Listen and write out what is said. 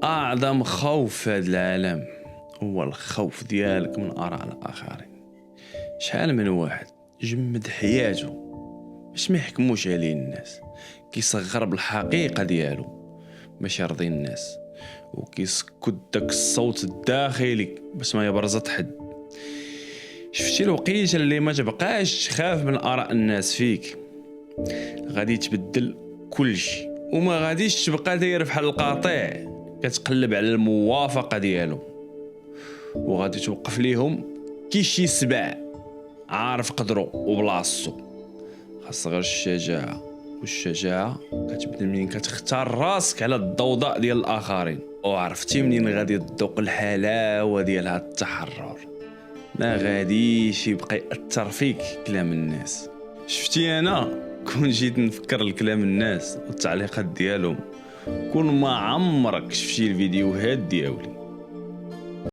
أعظم خوف في هذا العالم هو الخوف ديالك من آراء الآخرين. شحال من واحد جمد حياته باش ما يحكموش عليه الناس، كيصغر بالحقيقة ديالو باش يرضي الناس، وكيسكت داك الصوت الداخلي باش ما يبرزط حد. شفتي الوقيته اللي ما تبقاش تخاف من آراء الناس فيك، غادي تبدل كل شيء، وما غاديش تبقى داير بحال القاطع كتقلب على الموافقة ديالو، وغادي توقف ليهم كي شي سبع عارف قدرو وبلاصتو. خاص غير الشجاعة، والشجاعة كتبدا منين كتختار راسك على الضوضاء ديال الآخرين، وعرفتي منين غادي تذوق الحلاوة ديال هاد التحرر. ما غاديش يبقى يأثر فيك كلام الناس. شفتي انا كون جيت نفكر الكلام الناس والتعليقات ديالهم، كون ما عمرك شفتي الفيديوهات ديالي